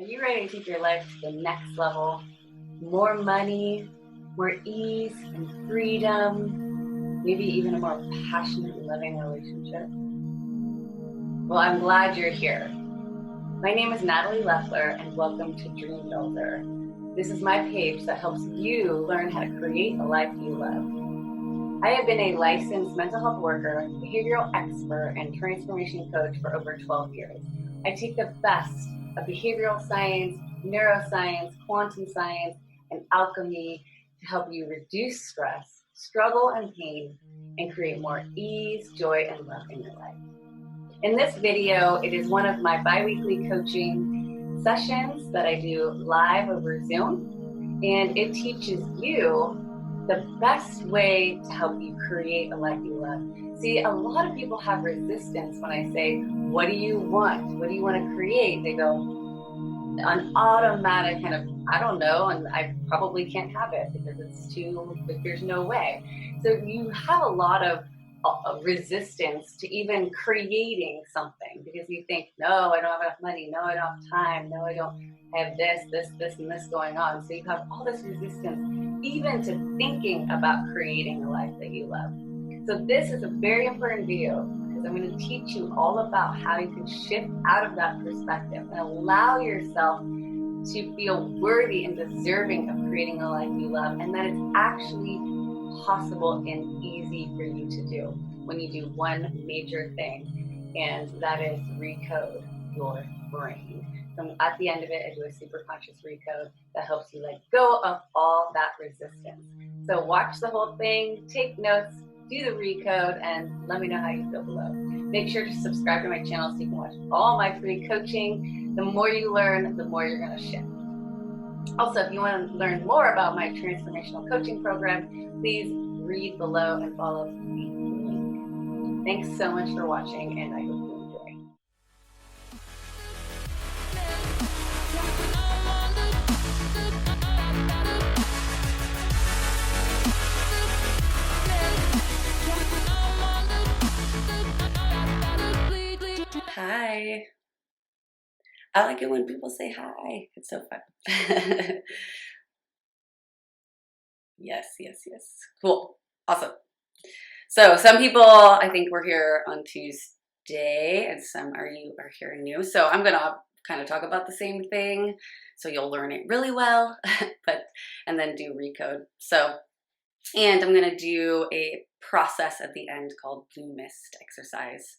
Are you ready to take your life to the next level? More money, more ease and freedom, maybe even a more passionate, loving relationship? Well, I'm glad you're here. My name is Natalie Leffler, and welcome to Dream Builder. This is my page that helps you learn how to create a life you love. I have been a licensed mental health worker, behavioral expert, and transformation coach for over 12 years. I take the best of behavioral science, neuroscience, quantum science, and alchemy to help you reduce stress, struggle, and pain, and create more ease, joy, and love in your life. In this video, it is one of my bi-weekly coaching sessions that I do live over Zoom, and it teaches you the best way to help you create a life you love. See, a lot of people have resistance when I say, what do you want? What do you want to create? They go, an automatic kind of, I don't know, and I probably can't have it because it's too, there's no way. So you have a lot of resistance to even creating something because you think, no, I don't have enough money, no, I don't have time, no, I don't have this, and this going on. So you have all this resistance even to thinking about creating a life that you love. So this is a very important video because I'm going to teach you all about how you can shift out of that perspective and allow yourself to feel worthy and deserving of creating a life you love, and that it's actually possible and easy for you to do when you do one major thing, and that is recode your brain. So at the end of it, I do a super conscious recode that helps you let go of all that resistance. So watch the whole thing, take notes, do the recode, and let me know how you feel below. Make sure to subscribe to my channel so you can watch all my free coaching. The more you learn, the more you're going to shift. Also, if you want to learn more about my transformational coaching program, please read below and follow the link. Thanks so much for watching, and I hope you enjoy. Hi. I like it when people say hi. It's so fun. Yes. Cool. Awesome. So some people, I think, were here on Tuesday, and some are here new. So I'm gonna kind of talk about the same thing, so you'll learn it really well, and then do recode. So, and I'm gonna do a process at the end called Blue Mist exercise.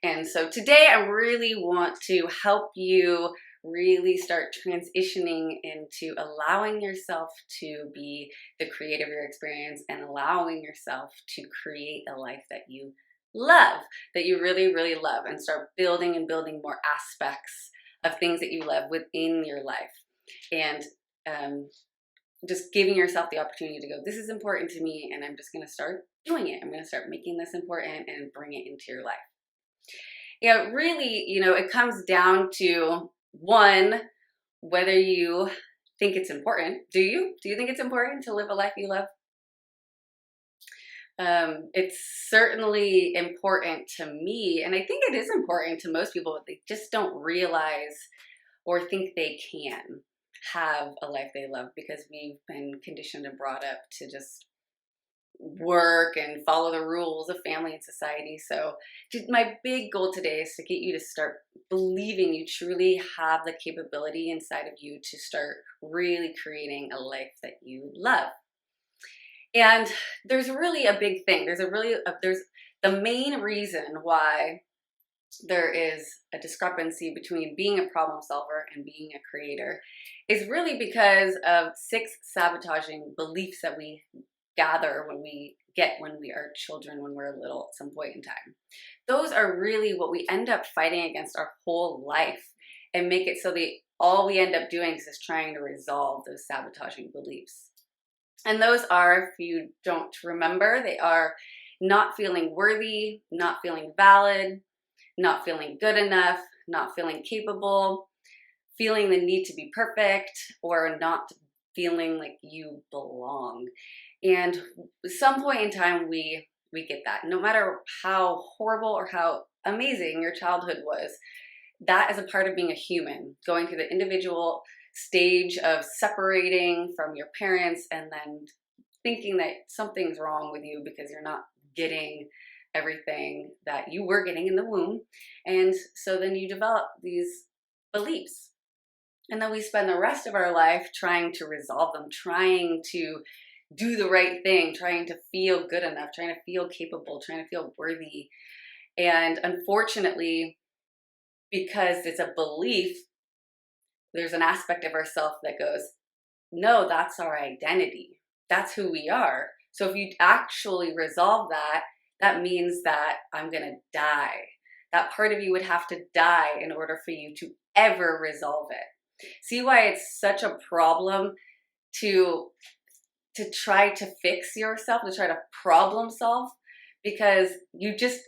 And so today I really want to help you really start transitioning into allowing yourself to be the creator of your experience and allowing yourself to create a life that you love, that you really, really love, and start building and building more aspects of things that you love within your life. And just giving yourself the opportunity to go, this is important to me, and I'm just going to start doing it. I'm going to start making this important and bring it into your life. Yeah, really, it comes down to, one, whether you think it's important. Do you? Do you think it's important to live a life you love? It's certainly important to me, and I think it is important to most people, but they just don't realize or think they can have a life they love because we've been conditioned and brought up to just work and follow the rules of family and society. So my big goal today is to get you to start believing you truly have the capability inside of you to start really creating a life that you love. And there's really a big thing. There's the main reason why there is a discrepancy between being a problem solver and being a creator is really because of 6 sabotaging beliefs that we gather when we are children, when we're little at some point in time. Those are really what we end up fighting against our whole life and make it so that all we end up doing is just trying to resolve those sabotaging beliefs. And those are, if you don't remember, they are not feeling worthy, not feeling valid, not feeling good enough, not feeling capable, feeling the need to be perfect, or not feeling like you belong. And at some point in time, we get that. No matter how horrible or how amazing your childhood was, that is a part of being a human, going through the individual stage of separating from your parents and then thinking that something's wrong with you because you're not getting everything that you were getting in the womb. And so then you develop these beliefs. And then we spend the rest of our life trying to resolve them, trying to do the right thing, trying to feel good enough, trying to feel capable, trying to feel worthy. And unfortunately, because it's a belief, there's an aspect of ourself that goes, no, that's our identity. That's who we are. So if you actually resolve that, that means that I'm going to die. That part of you would have to die in order for you to ever resolve it. See why it's such a problem to try to fix yourself, to try to problem solve, because you just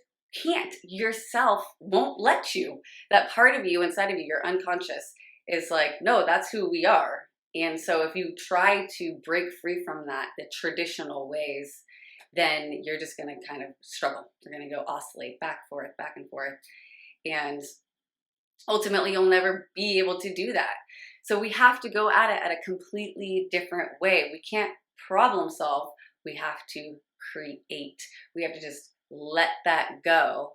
can't. Yourself won't let you. That part of you inside of you, your unconscious, is like, no, that's who we are. And so if you try to break free from that, the traditional ways, then you're just going to kind of struggle. You're going to go oscillate back and forth. And ultimately, you'll never be able to do that. So we have to go at it at a completely different way. We can't problem solve. We have to create. We have to just let that go,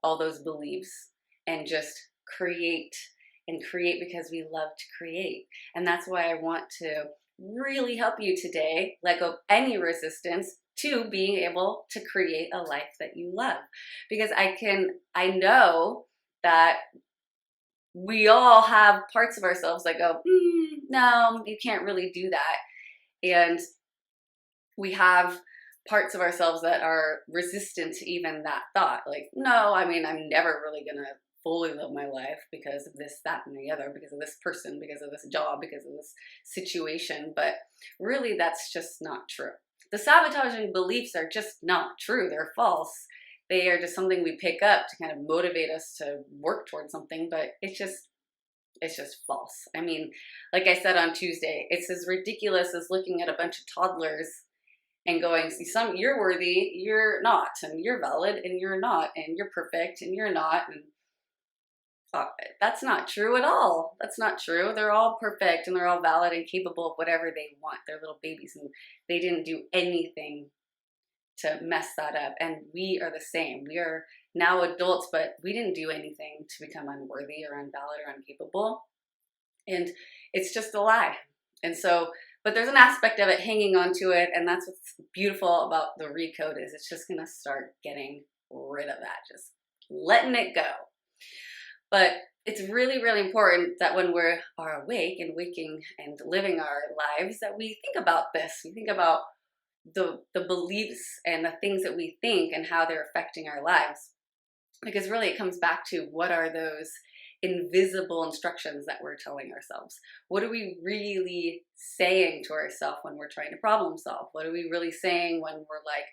all those beliefs, and just create. And create because we love to create. And that's why I want to really help you today let go of any resistance to being able to create a life that you love. Because I know that we all have parts of ourselves that go, no, you can't really do that. And we have parts of ourselves that are resistant to even that thought. Like, no, I mean, I'm never really gonna fully live my life because of this, that, and the other, because of this person, because of this job, because of this situation. But really, that's just not true. The sabotaging beliefs are just not true. They're false. They are just something we pick up to kind of motivate us to work towards something, but it's just false. I mean, like I said on Tuesday, it's as ridiculous as looking at a bunch of toddlers and going, you're worthy, you're not, and you're valid, and you're not, and you're perfect, and you're not, and that's not true at all. That's not true. They're all perfect and they're all valid and capable of whatever they want. They're little babies and they didn't do anything to mess that up. And we are the same. We are now adults, but we didn't do anything to become unworthy or invalid or incapable. And it's just a lie. And so, but there's an aspect of it hanging on to it. And that's what's beautiful about the Recode is it's just going to start getting rid of that, just letting it go. But it's really, really important that when we are awake and waking and living our lives, that we think about this. We think about the beliefs and the things that we think and how they're affecting our lives. Because really it comes back to what are those invisible instructions that we're telling ourselves? What are we really saying to ourselves when we're trying to problem solve? What are we really saying when we're like,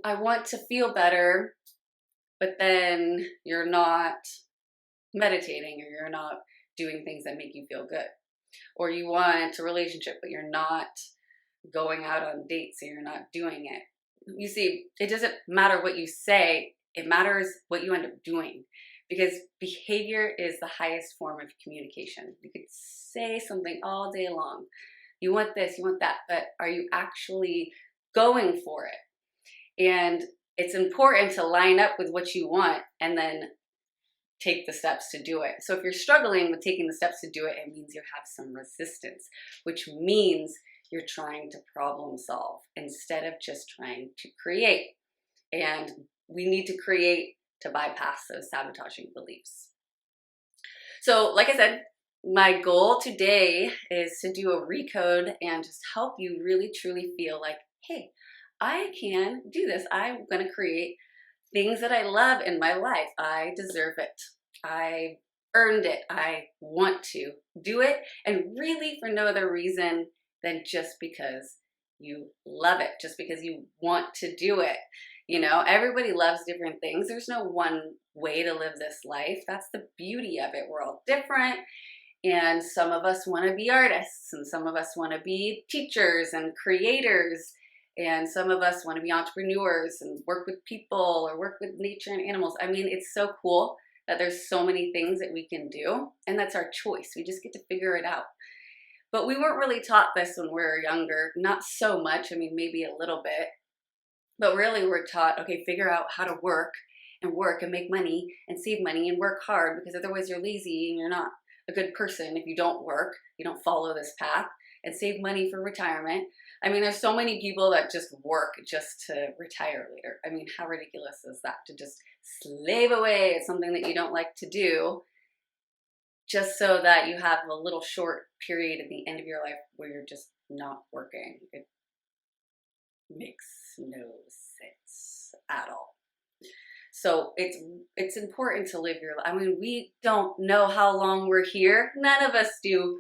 I want to feel better, but then you're not meditating or you're not doing things that make you feel good. Or you want a relationship, but you're not going out on dates and you're not doing it. You see, it doesn't matter what you say, it matters what you end up doing. Because behavior is the highest form of communication. You could say something all day long. You want this, you want that, but are you actually going for it? And it's important to line up with what you want and then take the steps to do it. So if you're struggling with taking the steps to do it, it means you have some resistance, which means you're trying to problem solve instead of just trying to create. And we need to create to bypass those sabotaging beliefs. So like I said, my goal today is to do a recode and just help you really truly feel like, hey, I can do this. I'm going to create things that I love in my life. I deserve it. I earned it. I want to do it. And really for no other reason than just because you love it, just because you want to do it. You know, everybody loves different things. There's no one way to live this life. That's the beauty of it. We're all different. And some of us want to be artists, and some of us want to be teachers and creators. And some of us want to be entrepreneurs and work with people or work with nature and animals. I mean, it's so cool that there's so many things that we can do, and that's our choice. We just get to figure it out. But we weren't really taught this when we were younger, not so much, I mean, maybe a little bit, but really we're taught, okay, figure out how to work and make money and save money and work hard, because otherwise you're lazy and you're not a good person if you don't work, you don't follow this path, and save money for retirement. I mean, there's so many people that just work just to retire later. I mean, how ridiculous is that, to just slave away at something that you don't like to do just so that you have a little short period at the end of your life where you're just not working. It makes no sense at all. So it's important to live your life. I mean, we don't know how long we're here. None of us do.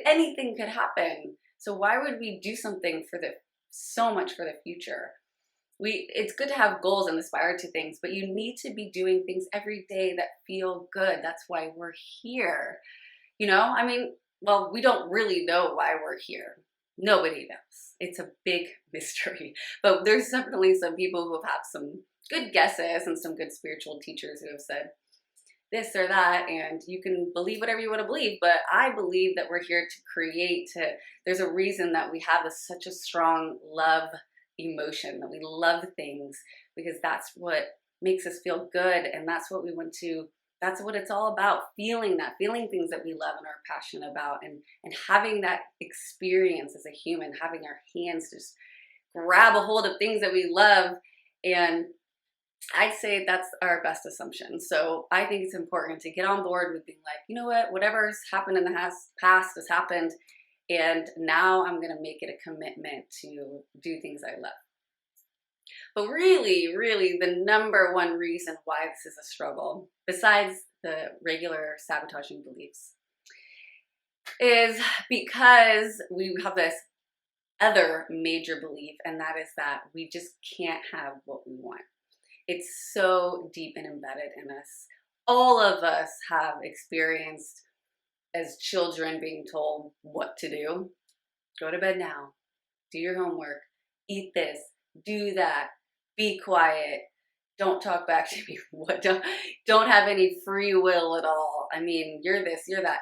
Anything could happen. So why would we do something so much for the future? It's good to have goals and aspire to things, but you need to be doing things every day that feel good. That's why we're here. You know, I mean, well, we don't really know why we're here. Nobody knows. It's a big mystery. But there's definitely some people who have some good guesses and some good spiritual teachers who have said this or that, and you can believe whatever you want to believe, but I believe that we're here to create. There's a reason that we have such a strong love emotion, that we love things, because that's what makes us feel good, and that's what that's what it's all about, feeling things that we love and are passionate about, and having that experience as a human, having our hands just grab a hold of things that we love. And I'd say that's our best assumption. So I think it's important to get on board with being like, you know what, whatever's happened in the past has happened, and now I'm going to make it a commitment to do things I love. But really, really, the number one reason why this is a struggle, besides the regular sabotaging beliefs, is because we have this other major belief, and that is that we just can't have what we want. It's so deep and embedded in us. All of us have experienced as children being told what to do. Go to bed now. Do your homework. Eat this. Do that. Be quiet. Don't talk back to me. Don't have any free will at all. I mean, you're this, you're that.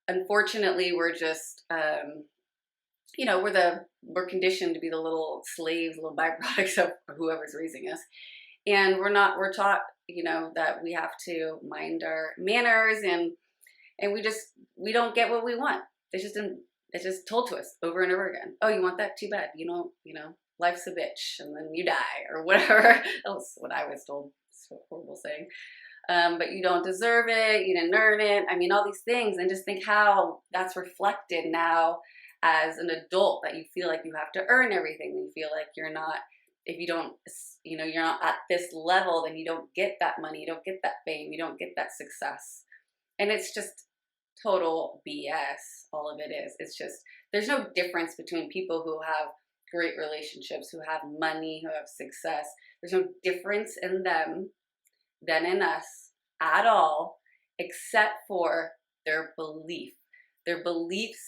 Unfortunately, we're just, we're conditioned to be the little slaves, little byproducts of whoever's raising us. And we're taught, that we have to mind our manners, and we don't get what we want. It's just told to us over and over again. Oh, you want that? Too bad. Life's a bitch, and then you die, or whatever. That was what I was told. So horrible saying. But you don't deserve it. You didn't earn it. I mean, all these things, and just think how that's reflected now as an adult, that you feel like you have to earn everything. You feel like you're not. If you don't, you're not at this level, then you don't get that money, you don't get that fame, you don't get that success. And it's just total BS, all of it is. It's just, there's no difference between people who have great relationships, who have money, who have success. There's no difference in them than in us at all, except for their belief. Their beliefs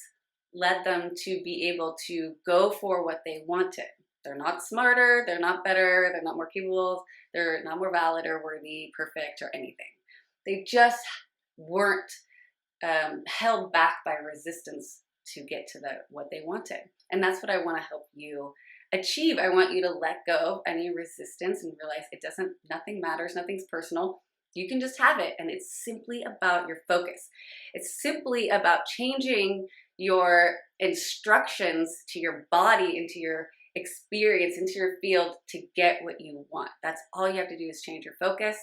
led them to be able to go for what they wanted. They're not smarter, they're not better, they're not more capable, they're not more valid or worthy, perfect, or anything. They just weren't held back by resistance to get to what they wanted. And that's what I want to help you achieve. I want you to let go of any resistance and realize nothing matters, nothing's personal. You can just have it, and it's simply about your focus. It's simply about changing your instructions to your body, into your experience, into your field, to get what you want. That's all you have to do, is change your focus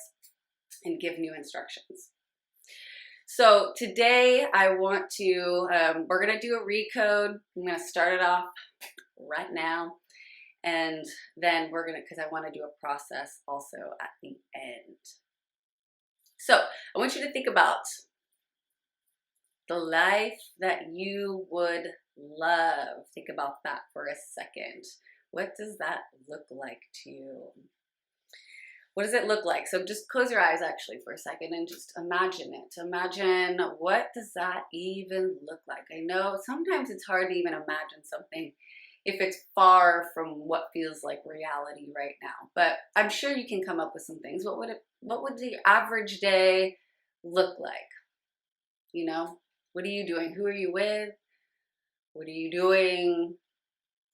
and give new instructions. So today I want to, we're going to do a recode. I'm going to start it off right now. And then because I want to do a process also at the end. So I want you to think about the life that you would love. Think about that for a second. What does that look like to you? What does it look like? So just close your eyes actually for a second and just imagine it. Imagine, what does that even look like? I know sometimes it's hard to even imagine something if it's far from what feels like reality right now. But I'm sure you can come up with some things. What would the average day look like? You know, what are you doing? Who are you with? What are you doing?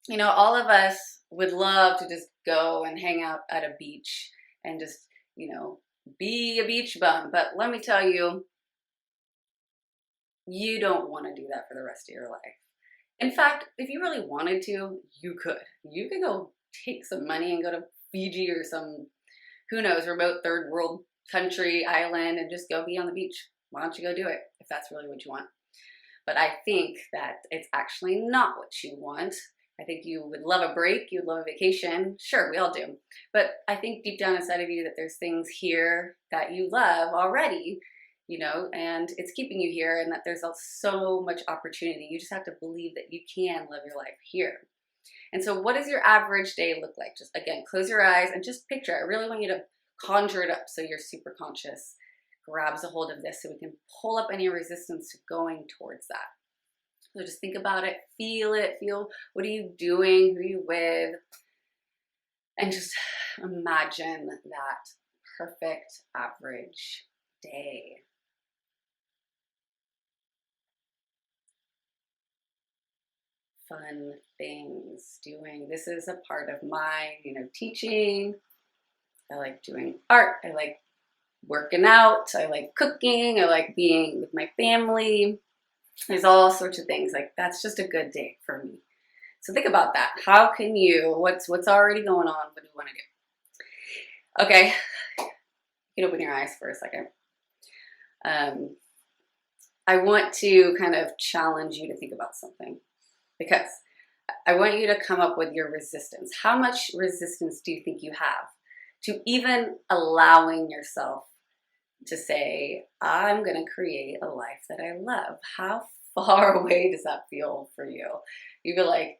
You know, all of us would love to just go and hang out at a beach and just, you know, be a beach bum. But let me tell you, you don't want to do that for the rest of your life. In fact, if you really wanted to, you could. You could go take some money and go to Fiji or some, who knows, remote third world country, island, and just go be on the beach. Why don't you go do it if that's really what you want? But I think that it's actually not what you want. I think you would love a break, you would love a vacation. Sure, we all do. But I think deep down inside of you that there's things here that you love already, you know, and it's keeping you here, and that there's so much opportunity. You just have to believe that you can live your life here. And so what does your average day look like? Just again, close your eyes and just picture it. I really want you to conjure it up so your super conscious grabs a hold of this so we can pull up any resistance to going towards that. So just think about it, feel what are you doing, who are you with, and just imagine that perfect average day. Fun things doing. This is a part of my, you know, teaching. I like doing art. I like working out. I like cooking. I like being with my family. There's all sorts of things. Like, that's just a good day for me. So think about that. How can you, what's already going on? What do you want to do? Okay. You can open your eyes for a second. I want to kind of challenge you to think about something, because I want you to come up with your resistance. How much resistance do you think you have to even allowing yourself to say, I'm going to create a life that I love? How far away does that feel for you? You feel like,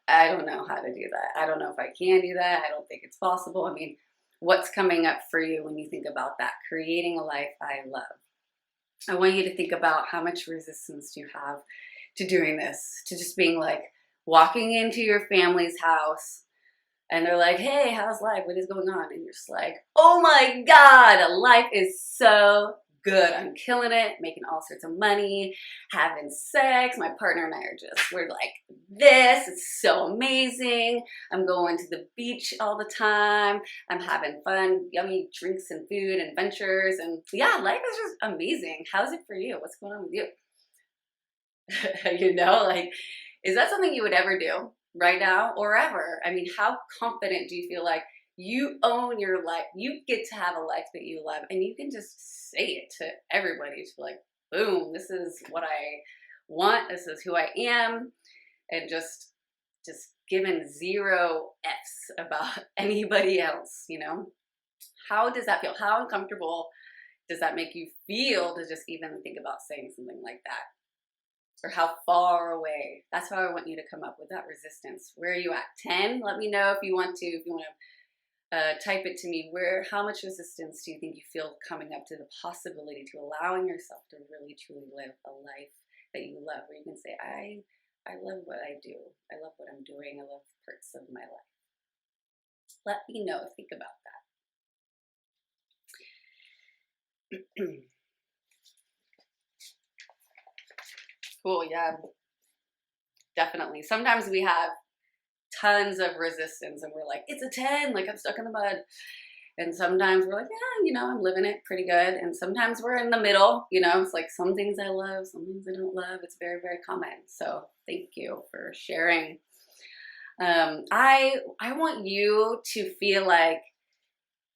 I don't know how to do that. I don't know if I can do that. I don't think it's possible. I mean, what's coming up for you when you think about that? Creating a life I love. I want you to think about how much resistance do you have to doing this, to just being like walking into your family's house and they're like, hey, how's life? What is going on? And you're just like, oh my God, life is so good. I'm killing it, making all sorts of money, having sex. My partner and I we're like this. It's so amazing. I'm going to the beach all the time. I'm having fun, yummy drinks and food and adventures. And yeah, life is just amazing. How's it for you? What's going on with you? You know, like, is that something you would ever do right now or ever? I mean, how confident do you feel like you own your life? You get to have a life that you love, and you can just say it to everybody. To be like, boom, this is what I want. This is who I am. And just giving zero F's about anybody else, you know? How does that feel? How uncomfortable does that make you feel to just even think about saying something like that? Or how far away? That's how I want you to come up with that resistance. Where are you at? 10? Let me know if you want to type it to me. How much resistance do you think you feel coming up to the possibility to allowing yourself to really truly live a life that you love, where you can say, I love what I do. I love what I'm doing. I love parts of my life. Let me know. Think about that. Cool, yeah, definitely. Sometimes we have tons of resistance and we're like, it's a 10, like I'm stuck in the mud. And sometimes we're like, yeah, you know, I'm living it pretty good. And sometimes we're in the middle, you know, it's like some things I love, some things I don't love. It's very, very common. So thank you for sharing. I want you to feel like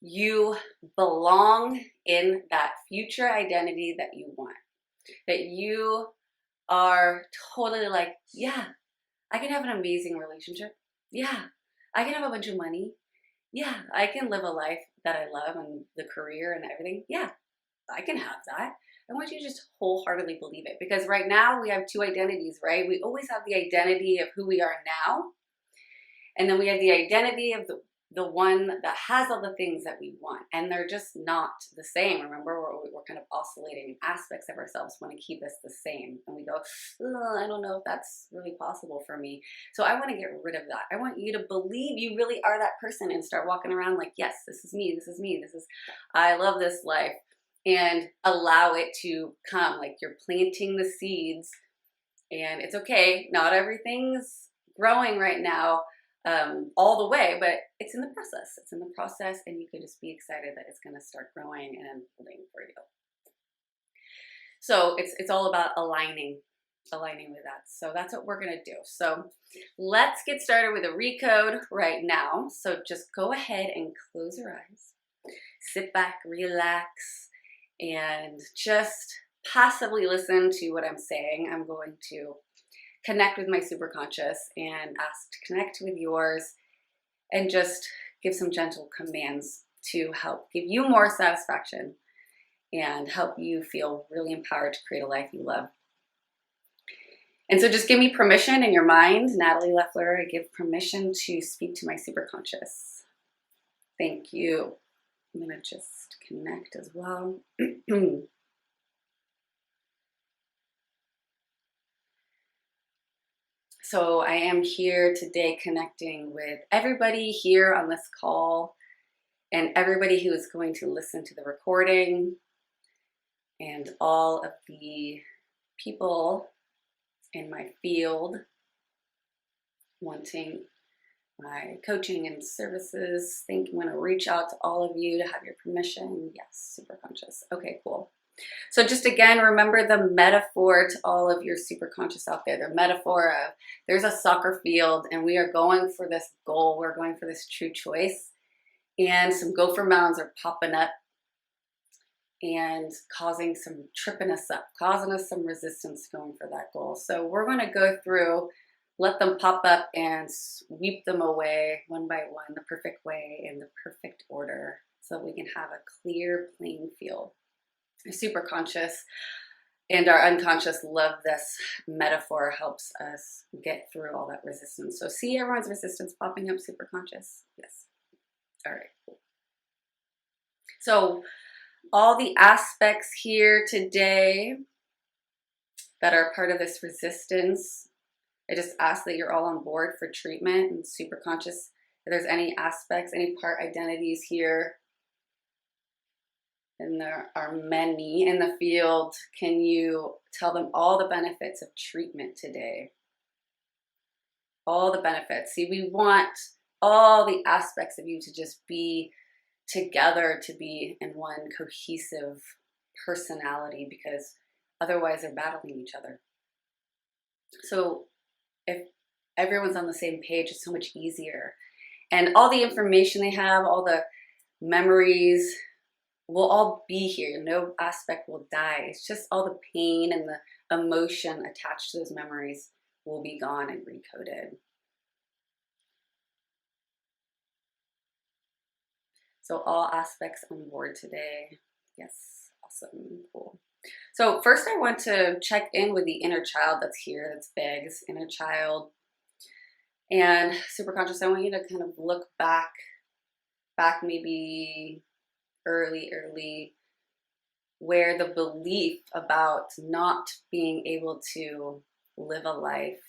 you belong in that future identity that you want, that you are totally like, yeah, I can have an amazing relationship. Yeah, I can have a bunch of money. Yeah, I can live a life that I love and the career and everything. Yeah, I can have that. I want you to just wholeheartedly believe it, because right now we have two identities, right? We always have the identity of who we are now, and then we have the identity of the one that has all the things that we want, and they're just not the same. Remember, we're kind of oscillating. Aspects of ourselves want to keep us the same, and we go, I don't know if that's really possible for me. So I want to get rid of that. I want you to believe you really are that person and start walking around like, yes, this is me, this is me, this is, I love this life, and allow it to come. Like, you're planting the seeds, and it's okay. Not everything's growing right now all the way, but it's in the process. It's in the process, and you can just be excited that it's going to start growing and unfolding for you. So it's all about aligning with that. So that's what we're going to do. So let's get started with a recode right now. So just go ahead and close your eyes, sit back, relax, and just passively listen to what I'm saying. I'm going to connect with my superconscious and ask to connect with yours, and just give some gentle commands to help give you more satisfaction and help you feel really empowered to create a life you love. And so just give me permission in your mind, Natalie Leffler, I give permission to speak to my superconscious. Thank you. I'm gonna just connect as well. So I am here today connecting with everybody here on this call, and everybody who is going to listen to the recording, and all of the people in my field wanting my coaching and services. I'm going to reach out to all of you to have your permission. Yes, super conscious. Okay, cool. So just again, remember the metaphor to all of your super conscious out there. The metaphor of there's a soccer field and we are going for this goal. We're going for this true choice. And some gopher mounds are popping up and tripping us up, causing us some resistance going for that goal. So we're going to go through, let them pop up and sweep them away one by one, the perfect way, in the perfect order, so that we can have a clear playing field. Super conscious and our unconscious love this metaphor, helps us get through all that resistance. So see everyone's resistance popping up, super conscious? Yes. All right, cool. So all the aspects here today that are part of this resistance, I just ask that you're all on board for treatment and super conscious. If there's any aspects, any part identities here, and there are many in the field, can you tell them all the benefits of treatment today? All the benefits. See, we want all the aspects of you to just be together, to be in one cohesive personality, because otherwise they're battling each other. So if everyone's on the same page, it's so much easier. And all the information they have, all the memories, will all be here. No aspect will die. It's just all the pain and the emotion attached to those memories will be gone and recoded. So all aspects on board today. Yes, awesome, cool. So first I want to check in with the inner child that's here, that's big, this inner child. And super conscious, I want you to kind of look back maybe early, where the belief about not being able to live a life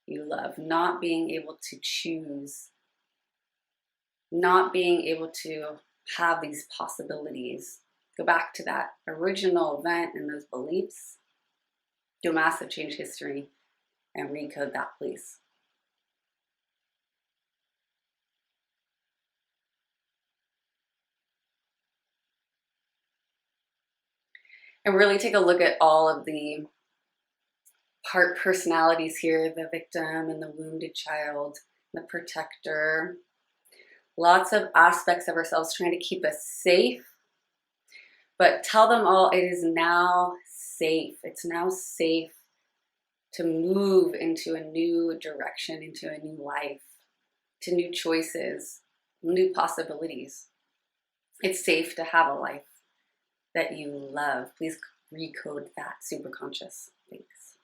you love, not being able to choose, not being able to have these possibilities. Go back to that original event and those beliefs. Do a massive change history and recode that, please. And really take a look at all of the part personalities here, the victim and the wounded child, the protector. Lots of aspects of ourselves trying to keep us safe, but tell them all it is now safe. It's now safe to move into a new direction, into a new life, to new choices, new possibilities. It's safe to have a life that you love. Please recode that, super conscious. Thanks.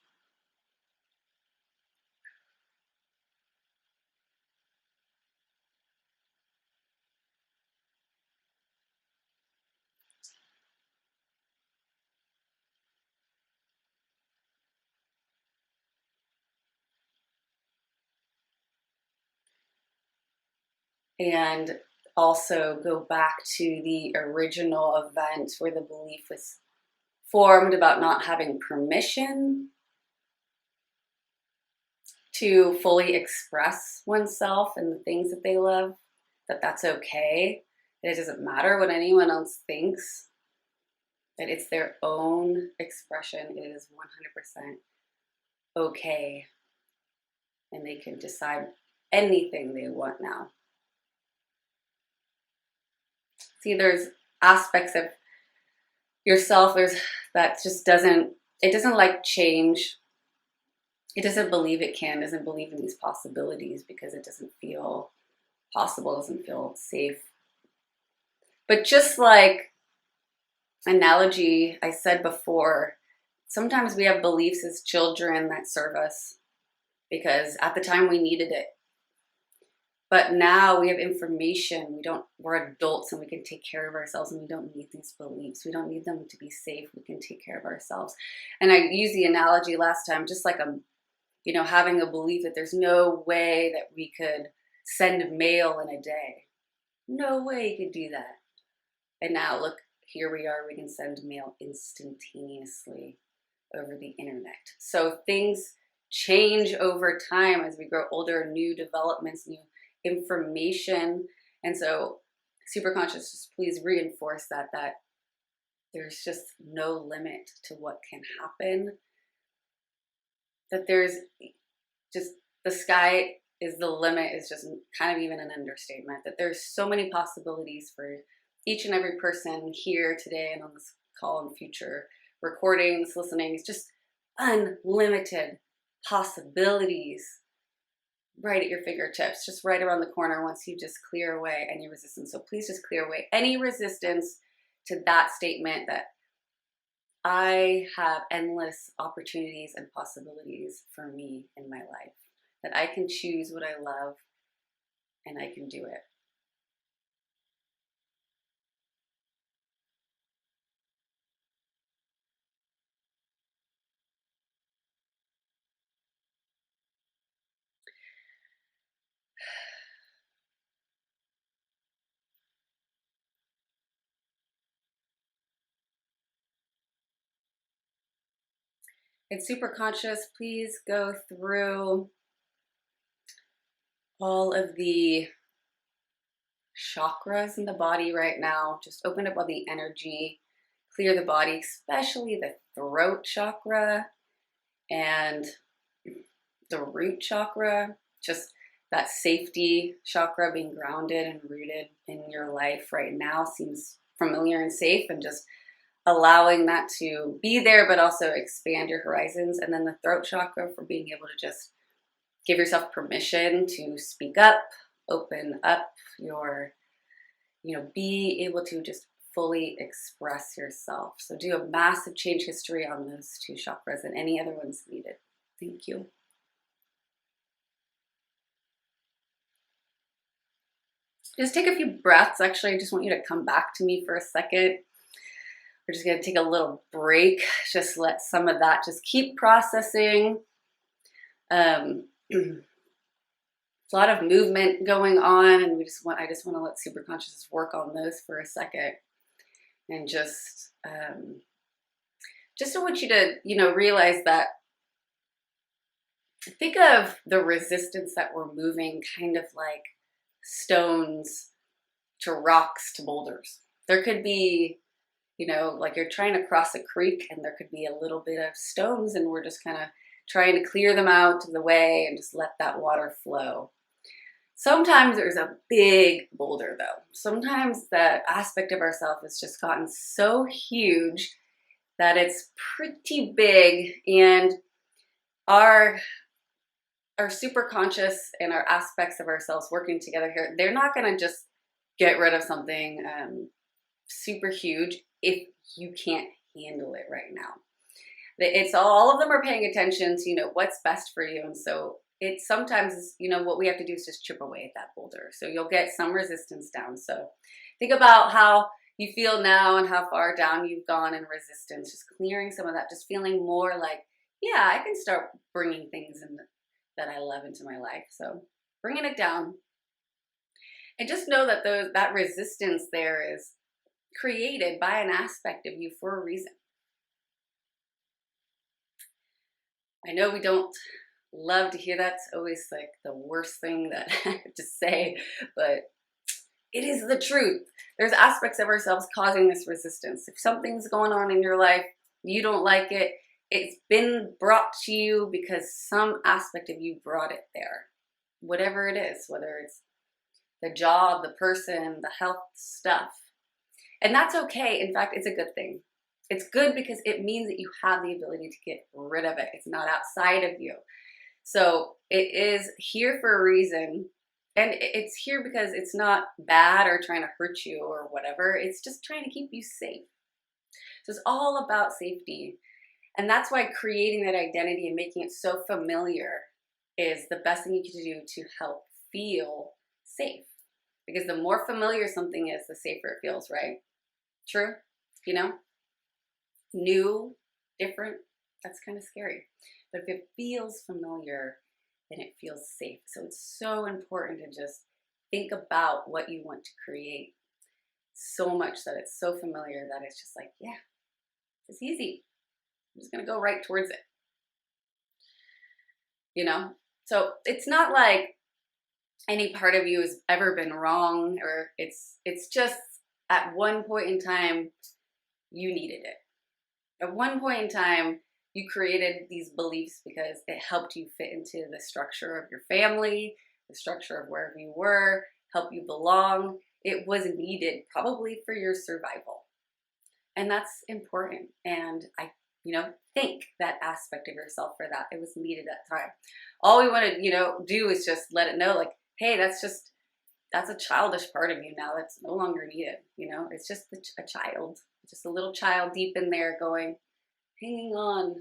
and also go back to the original event where the belief was formed about not having permission to fully express oneself and the things that they love, that that's okay. It doesn't matter what anyone else thinks, that it's their own expression. It is 100% okay. And they can decide anything they want now. See, there's aspects of yourself that just doesn't like change. It doesn't believe it can, doesn't believe in these possibilities because it doesn't feel possible, doesn't feel safe. But just like analogy I said before, sometimes we have beliefs as children that serve us because at the time we needed it. But now we have information. We're adults and we can take care of ourselves, and we don't need these beliefs. We don't need them to be safe. We can take care of ourselves. And I used the analogy last time, just like having a belief that there's no way that we could send mail in a day. No way you could do that. And now look, here we are, we can send mail instantaneously over the internet. So things change over time as we grow older, new developments, new information. And so superconscious, just please reinforce that there's just no limit to what can happen. That there's just, the sky is the limit is just kind of even an understatement. That there's so many possibilities for each and every person here today and on this call and future recordings, listening. It's just unlimited possibilities right at your fingertips, just right around the corner once you just clear away any resistance. So please just clear away any resistance to that statement that I have endless opportunities and possibilities for me in my life, that I can choose what I love and I can do it. And super conscious, please go through all of the chakras in the body right now. Just open up all the energy, clear the body, especially the throat chakra and the root chakra. Just that safety chakra, being grounded and rooted in your life right now seems familiar and safe, and just allowing that to be there, but also expand your horizons. And then the throat chakra for being able to just give yourself permission to speak up, open up your, be able to just fully express yourself. So do a massive change history on those two chakras and any other ones needed. Thank you. Just take a few breaths. Actually, I just want you to come back to me for a second. We're just going to take a little break. Just let some of that just keep processing. There's a lot of movement going on, and I just want to let super consciousness work on those for a second. And just I want you to, realize that, think of the resistance that we're moving kind of like stones to rocks to boulders. There could be, like you're trying to cross a creek and there could be a little bit of stones, and we're just kind of trying to clear them out of the way and just let that water flow. Sometimes there's a big boulder though. Sometimes that aspect of ourselves has just gotten so huge that it's pretty big, and our super conscious and our aspects of ourselves working together here, they're not going to just get rid of something super huge if you can't handle it right now. It's all of them are paying attention to, what's best for you. And so it sometimes, what we have to do is just chip away at that boulder. So you'll get some resistance down. So think about how you feel now and how far down you've gone in resistance, just clearing some of that, just feeling more like, yeah, I can start bringing things in that I love into my life. So bringing it down. And just know that that resistance there is created by an aspect of you for a reason. I know we don't love to hear that. It's always like the worst thing that I have to say, but it is the truth. There's aspects of ourselves causing this resistance. If something's going on in your life, you don't like it, it's been brought to you because some aspect of you brought it there. Whatever it is, whether it's the job, the person, the health stuff. And that's okay. In fact, it's a good thing. It's good because it means that you have the ability to get rid of it. It's not outside of you. So it is here for a reason. And it's here because it's not bad or trying to hurt you or whatever. It's just trying to keep you safe. So it's all about safety. And that's why creating that identity and making it so familiar is the best thing you can do to help feel safe. Because the more familiar something is, the safer it feels, right? True? You know? New, different, that's kind of scary. But if it feels familiar, then it feels safe. So it's so important to just think about what you want to create so much that it's so familiar that it's just like, yeah, it's easy. I'm just going to go right towards it. You know? So it's not like any part of you has ever been wrong, or it's just at one point in time, you needed it. At one point in time, you created these beliefs because it helped you fit into the structure of your family, the structure of wherever you were, help you belong. It was needed probably for your survival. And that's important. And I, thank that aspect of yourself for that. It was needed at the time. All we want to, do is just let it know, like, hey, that's a childish part of you now. That's no longer needed. It's just a child, just a little child deep in there going, hanging on,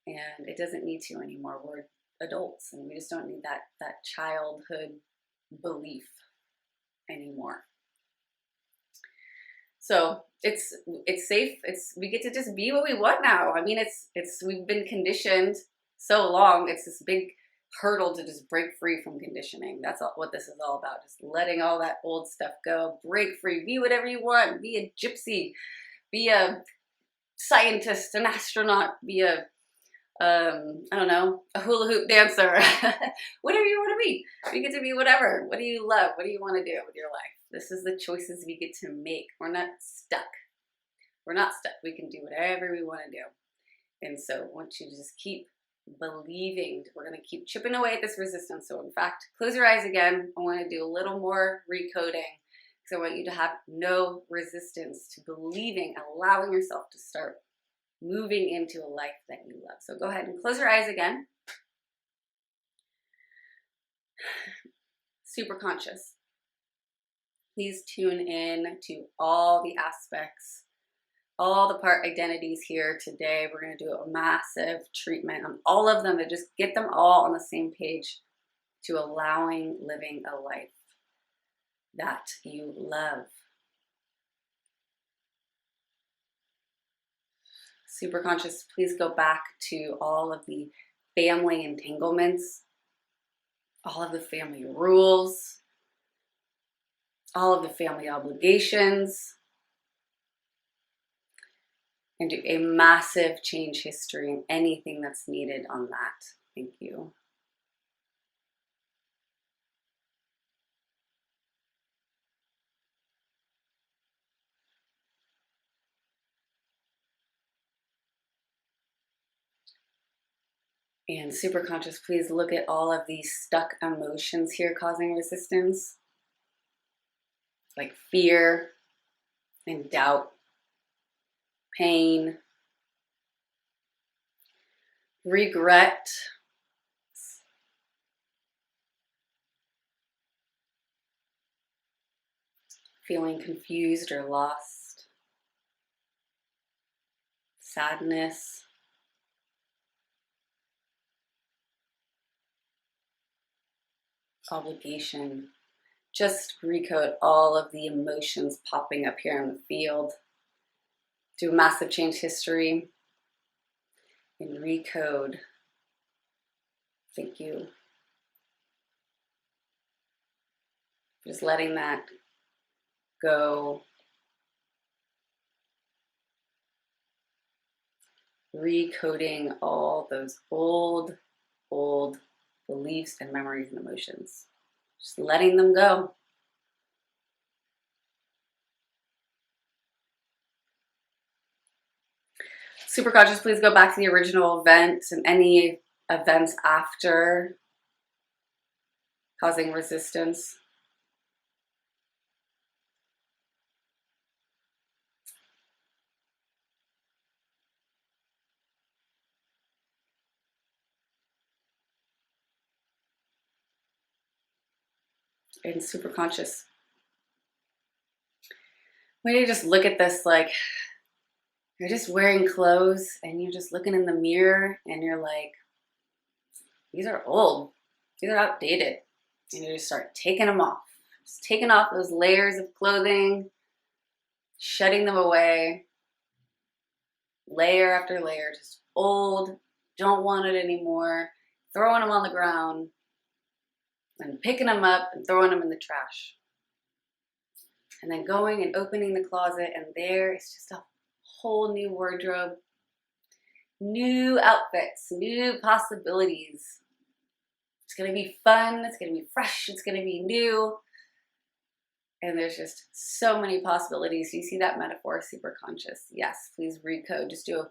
and it doesn't need to anymore. We're adults, and we just don't need that childhood belief anymore. So it's safe. We get to just be what we want now. I mean, we've been conditioned so long. It's this big hurdle to just break free from conditioning. That's what this is all about. Just letting all that old stuff go, break free, be whatever you want, be a gypsy, be a scientist, an astronaut, be a hula hoop dancer, whatever you want to be. You get to be whatever. What do you love? What do you want to do with your life? This is the choices we get to make. We're not stuck. We're not stuck. We can do whatever we want to do. And so I want you to just keep believing. We're going to keep chipping away at this resistance. So in fact, close your eyes again. I want to do a little more recoding. So I want you to have no resistance to believing, allowing yourself to start moving into a life that you love. So go ahead and close your eyes again. Super conscious. Please tune in to all the aspects, all the part identities here today. We're going to do a massive treatment on all of them to just get them all on the same page to allowing living a life that you love. Super conscious, please go back to all of the family entanglements, all of the family rules, all of the family obligations, and do a massive change history and anything that's needed on that. Thank you. And super conscious, please look at all of these stuck emotions here causing resistance, like fear and doubt, pain, regret, feeling confused or lost, sadness, obligation. Just recode all of the emotions popping up here in the field. Do a massive change history and recode. Thank you. Just letting that go. Recoding all those old beliefs and memories and emotions. Just letting them go. Superconscious, please go back to the original event and any events after causing resistance. And superconscious. When you just look at this like you're just wearing clothes and you're just looking in the mirror and you're like, these are old, these are outdated. And you just start taking them off. Just taking off those layers of clothing, shutting them away, layer after layer, just old, don't want it anymore, throwing them on the ground, and picking them up and throwing them in the trash. And then going and opening the closet, and there is just a whole new wardrobe, new outfits, new possibilities. It's gonna be fun, it's gonna be fresh, it's gonna be new. And there's just so many possibilities. You see that metaphor, super conscious. Yes, please recode. Just do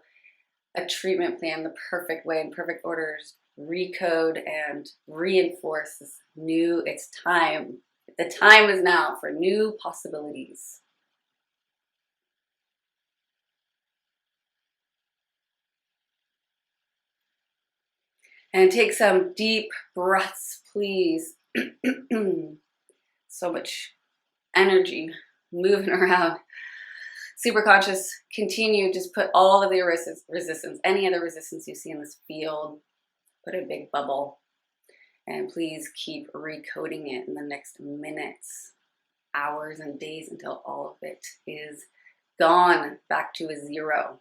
a treatment plan the perfect way, in perfect order. Just recode and reinforce this new, it's time. The time is now for new possibilities. And take some deep breaths, please. So much energy moving around. Super conscious, continue, just put all of the resistance, any other resistance you see in this field, put a big bubble. And please keep recoding it in the next minutes, hours, and days until all of it is gone, back to a zero.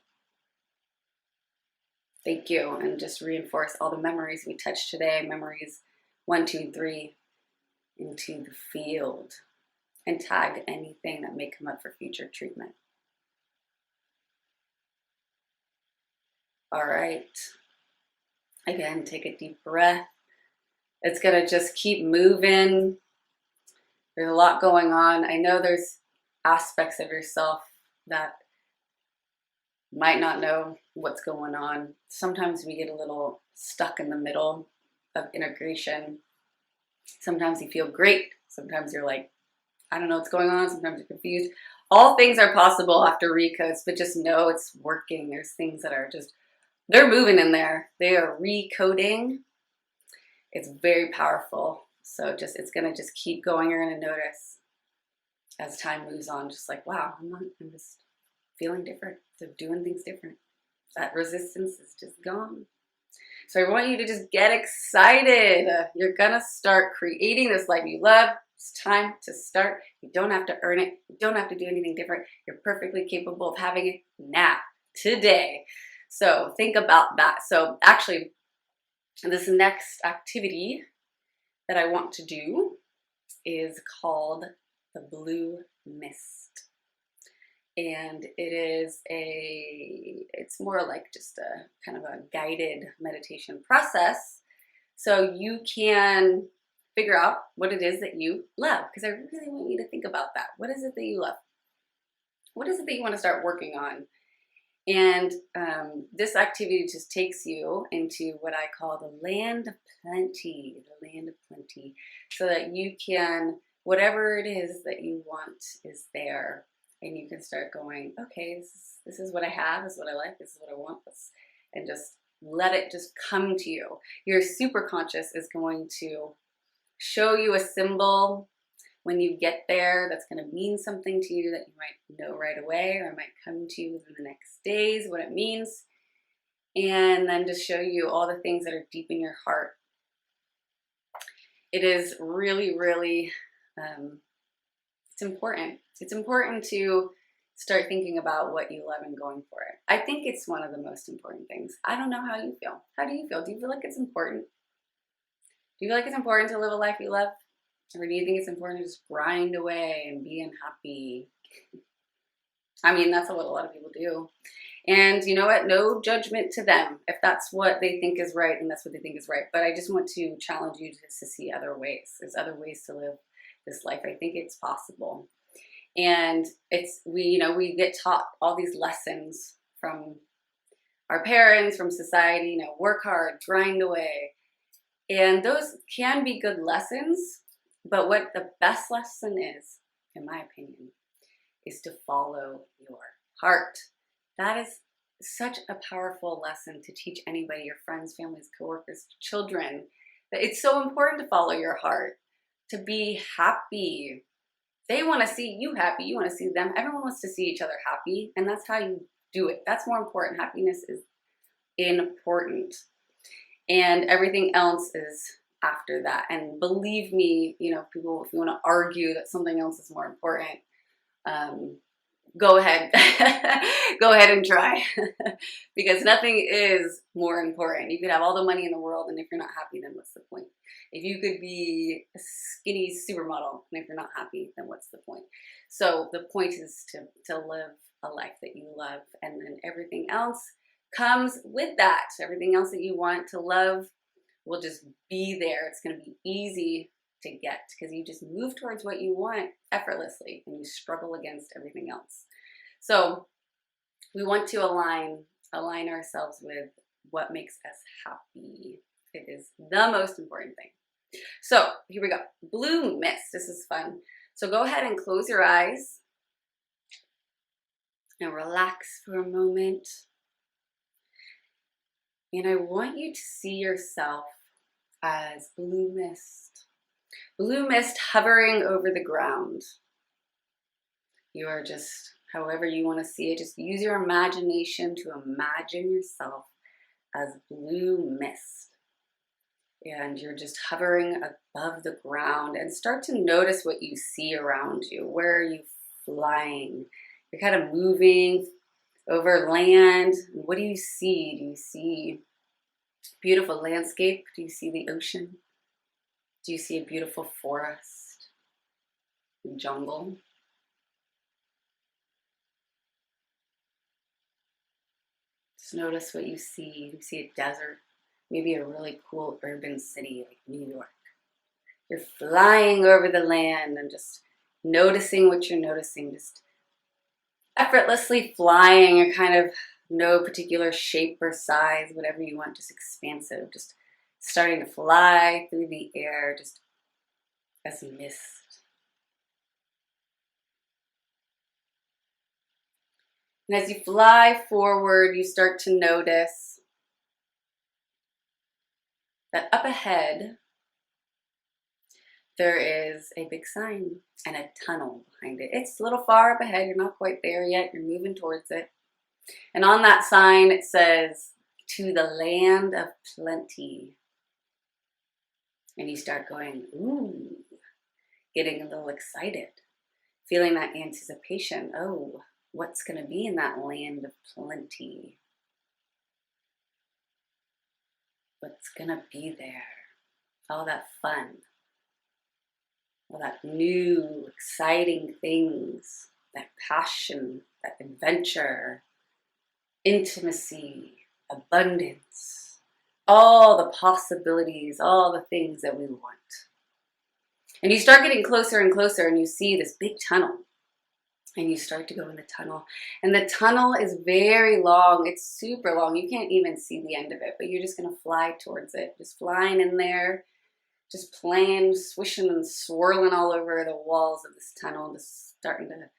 Thank you. And just reinforce all the memories we touched today, memories 1, 2, 3, into the field. And tag anything that may come up for future treatment. All right. Again, take a deep breath. It's gonna just keep moving. There's a lot going on. I know there's aspects of yourself that might not know what's going on. Sometimes we get a little stuck in the middle of integration. Sometimes you feel great. Sometimes you're like, I don't know what's going on. Sometimes you're confused. All things are possible after recodes, but just know it's working. There's things that are just, they're moving in there. They are recoding. It's very powerful. So just, it's gonna just keep going. You're gonna notice as time moves on, just like, wow, I'm just feeling different. So doing things different. That resistance is just gone. So I want you to just get excited. You're gonna start creating this life you love. It's time to start. You don't have to earn it. You don't have to do anything different. You're perfectly capable of having it now, today. So think about that. So actually, this next activity that I want to do is called the Blue Mist. And it's more like just a kind of a guided meditation process. So you can figure out what it is that you love, because I really want you to think about that. What is it that you love? What is it that you want to start working on? And this activity just takes you into what I call the land of plenty, so that you can, whatever it is that you want is there, and you can start going, okay, this is what I have, this is what I like, this is what I want, and just let it just come to you. Your super conscious is going to show you a symbol when you get there that's going to mean something to you that you might know right away, or it might come to you within the next days, what it means, and then just show you all the things that are deep in your heart. It is really, really, it's important. It's important to start thinking about what you love and going for it. I think it's one of the most important things. I don't know how you feel. How do you feel? Do you feel like it's important? Do you feel like it's important to live a life you love? Or do you think it's important to just grind away and be unhappy? I mean, that's what a lot of people do. And you know what? No judgment to them. If that's what they think is right, and that's what they think is right. But I just want to challenge you to see other ways. There's other ways to live this life. I think it's possible. And we get taught all these lessons from our parents, from society, work hard, grind away. And those can be good lessons, but what the best lesson is, in my opinion, is to follow your heart. That is such a powerful lesson to teach anybody, your friends, families, coworkers, children, that it's so important to follow your heart, to be happy. They want to see you happy. You want to see them. Everyone wants to see each other happy, and that's how you do it. That's more important. Happiness is important, and everything else is after that. And believe me, people, if you want to argue that something else is more important, go ahead. Go ahead and try. Because nothing is more important. You could have all the money in the world, and if you're not happy, then what's the point? If you could be a skinny supermodel, and if you're not happy, then what's the point? So the point is to live a life that you love, and then everything else comes with that. Everything else that you want to love will just be there. It's going to be easy to get because you just move towards what you want effortlessly, and you struggle against everything else. So we want to align ourselves with what makes us happy. It is the most important thing. So here we go. Blue mist. This is fun. So go ahead and close your eyes and relax for a moment. And I want you to see yourself as blue mist. Blue mist hovering over the ground. You are just, however you want to see it, just use your imagination to imagine yourself as blue mist. And you're just hovering above the ground, and start to notice what you see around you. Where are you flying? You're kind of moving over land. What do you see? Do you see beautiful landscape? Do you see the ocean? Do you see a beautiful forest, jungle? Just notice what you see. You see a desert, maybe a really cool urban city like New York. You're flying over the land and just noticing what you're noticing, just effortlessly flying. You're kind of no particular shape or size, whatever you want, just expansive, just starting to fly through the air, just as mist. And as you fly forward, you start to notice that up ahead, there is a big sign and a tunnel behind it. It's a little far up ahead. You're not quite there yet. You're moving towards it. And on that sign, it says, "To the land of plenty." And you start going, ooh, getting a little excited, feeling that anticipation. Oh, what's going to be in that land of plenty? What's going to be there? All that fun, all that new, exciting things, that passion, that adventure, intimacy, abundance, all the possibilities, all the things that we want. And you start getting closer and closer, and you see this big tunnel. And you start to go in the tunnel. And the tunnel is very long. It's super long. You can't even see the end of it, but you're just going to fly towards it. Just flying in there, just playing, swishing and swirling all over the walls of this tunnel, just starting to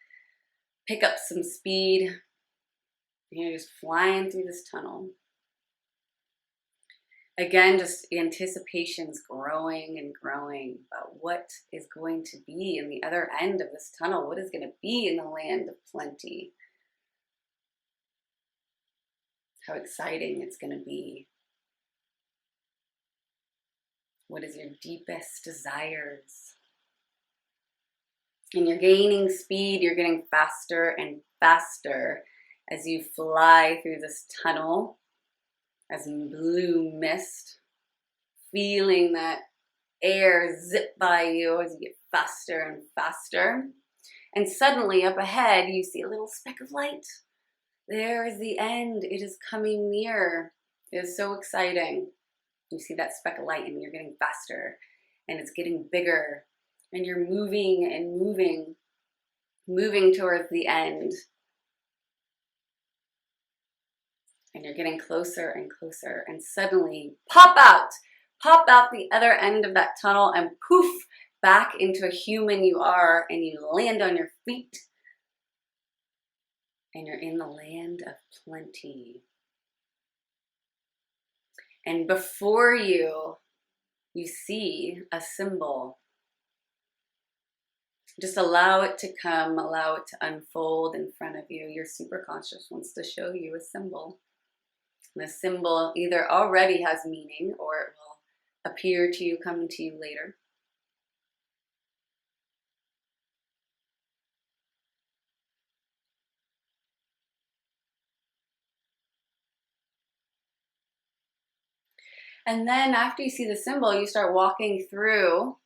pick up some speed. And you're just flying through this tunnel. Again, just anticipation's growing and growing about what is going to be in the other end of this tunnel. What is going to be in the land of plenty? How exciting it's going to be. What is your deepest desires? And you're gaining speed. You're getting faster and faster as you fly through this tunnel as blue mist, feeling that air zip by you as you get faster and faster. And suddenly up ahead, you see a little speck of light. There is the end. It is coming near. It is so exciting. You see that speck of light and you're getting faster and it's getting bigger and you're moving and moving towards the end. And you're getting closer and closer, and suddenly pop out the other end of that tunnel and poof, back into a human you are, and you land on your feet and you're in the land of plenty. And before you see a symbol. Just allow it to come, allow it to unfold in front of you. Your superconscious wants to show you a symbol. And the symbol either already has meaning or it will appear to you, come to you later. And then after you see the symbol, you start walking through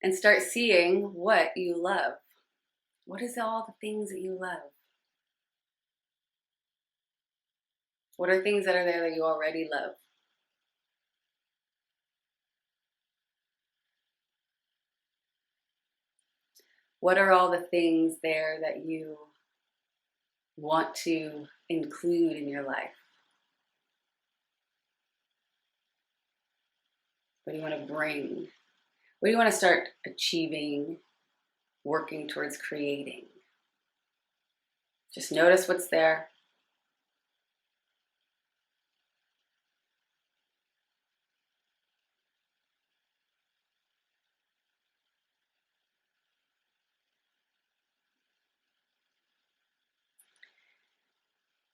and start seeing what you love. What is all the things that you love? What are things that are there that you already love? What are all the things there that you want to include in your life? What do you want to bring? What do you want to start achieving, working towards creating? Just notice what's there.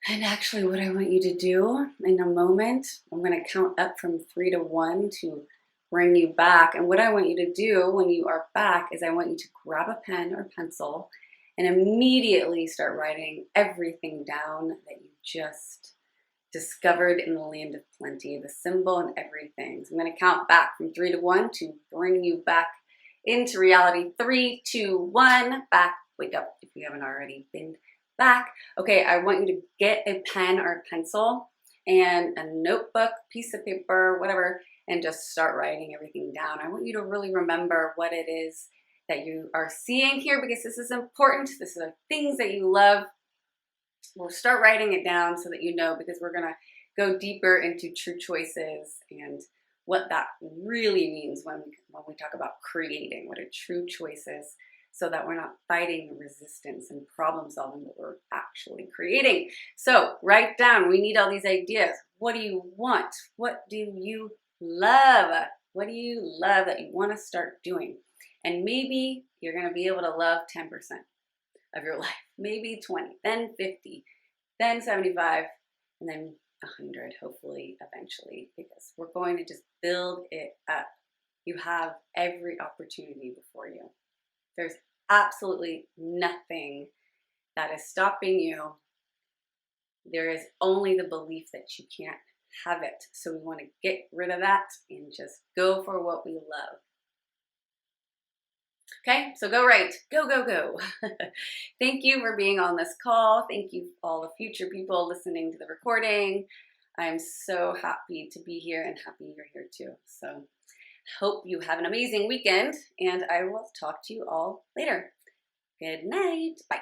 And actually what I want you to do in a moment, I'm going to count up from 3 to 1 to bring you back. And what I want you to do when you are back is I want you to grab a pen or pencil and immediately start writing everything down that you just discovered in the land of plenty, the symbol and everything. So I'm going to count back from 3 to 1 to bring you back into reality. 3, 2, 1, back, wake up if you haven't already been back. Okay, I want you to get a pen or a pencil and a notebook, piece of paper, whatever, and just start writing everything down. I want you to really remember what it is that you are seeing here because this is important. This is the things that you love. We'll start writing it down so that you know, because we're going to go deeper into true choices and what that really means when we talk about creating, what a true choice is, so that we're not fighting resistance and problem solving, but we're actually creating. So write down, we need all these ideas. What do you want? What do you love? What do you love that you want to start doing? And maybe you're going to be able to love 10% of your life, maybe 20, then 50, then 75, and then 100, hopefully, eventually, because we're going to just build it up. You have every opportunity before you. There's absolutely nothing that is stopping you. There is only the belief that you can't have it. So we want to get rid of that and just go for what we love. Okay, so go right. Go, go, go. Thank you for being on this call. Thank you all the future people listening to the recording. I'm so happy to be here and happy you're here too. So hope you have an amazing weekend and I will talk to you all later. Good night. Bye.